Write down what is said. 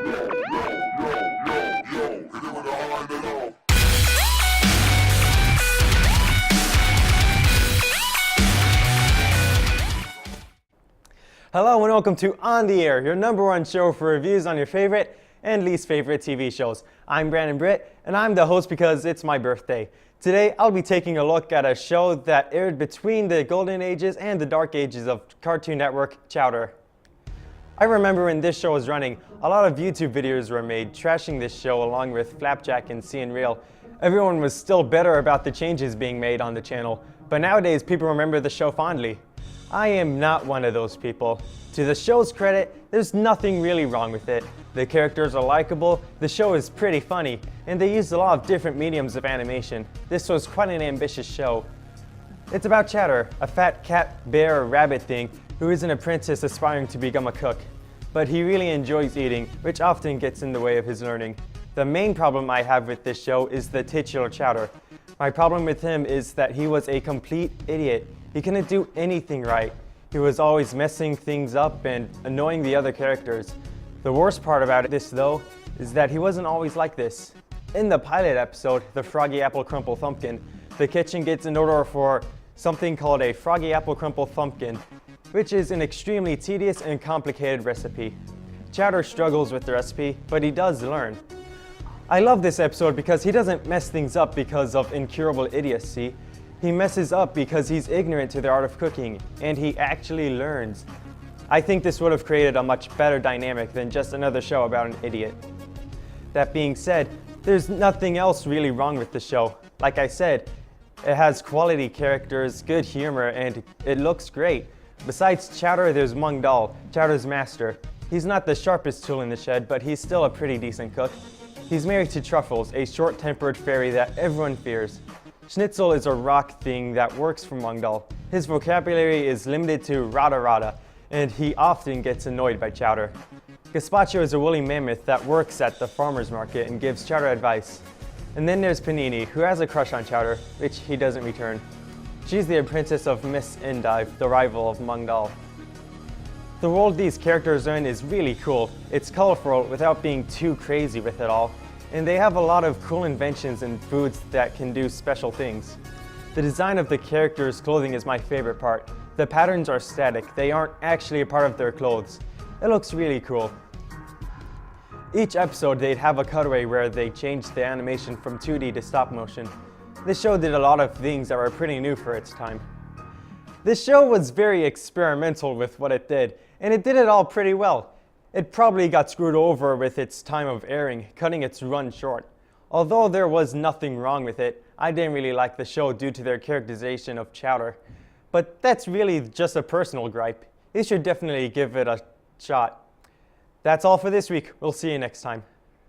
Hello and welcome to On the Air, your #1 show for reviews on your favorite and least favorite TV shows. I'm Brandon Britt, and I'm the host because it's my birthday. Today, I'll be taking a look at a show that aired between the golden ages and the dark ages of Cartoon Network, Chowder. I remember when this show was running, a lot of YouTube videos were made trashing this show along with Flapjack and Seeing Real. Everyone was still bitter about the changes being made on the channel, but nowadays people remember the show fondly. I am not one of those people. To the show's credit, there's nothing really wrong with it. The characters are likable, the show is pretty funny, and they used a lot of different mediums of animation. This was quite an ambitious show. It's about Chowder, a fat cat, bear, rabbit thing who is an apprentice aspiring to become a cook. But he really enjoys eating, which often gets in the way of his learning. The main problem I have with this show is the titular Chowder. My problem with him is that he was a complete idiot. He couldn't do anything right. He was always messing things up and annoying the other characters. The worst part about this, though, is that he wasn't always like this. In the pilot episode, The Froggy Apple Crumple Thumpkin, the kitchen gets an order for something called a Froggy Apple Crumple Thumpkin, which is an extremely tedious and complicated recipe. Chowder struggles with the recipe, but he does learn. I love this episode because he doesn't mess things up because of incurable idiocy. He messes up because he's ignorant to the art of cooking, and he actually learns. I think this would have created a much better dynamic than just another show about an idiot. That being said, there's nothing else really wrong with the show. Like I said, it has quality characters, good humor, and it looks great. Besides Chowder, there's Mung Dal, Chowder's master. He's not the sharpest tool in the shed, but he's still a pretty decent cook. He's married to Truffles, a short-tempered fairy that everyone fears. Schnitzel is a rock thing that works for Mung Dal. His vocabulary is limited to rada rada, and he often gets annoyed by Chowder. Gazpacho is a woolly mammoth that works at the farmer's market and gives Chowder advice. And then there's Panini, who has a crush on Chowder, which he doesn't return. She's the apprentice of Miss Endive, the rival of Mung Dal. The world these characters are in is really cool. It's colorful without being too crazy with it all. And they have a lot of cool inventions and foods that can do special things. The design of the characters' clothing is my favorite part. The patterns are static, they aren't actually a part of their clothes. It looks really cool. Each episode they'd have a cutaway where they changed the animation from 2D to stop motion. This show did a lot of things that were pretty new for its time. This show was very experimental with what it did, and it did it all pretty well. It probably got screwed over with its time of airing, cutting its run short. Although there was nothing wrong with it, I didn't really like the show due to their characterization of Chowder. But that's really just a personal gripe. You should definitely give it a shot. That's all for this week. We'll see you next time.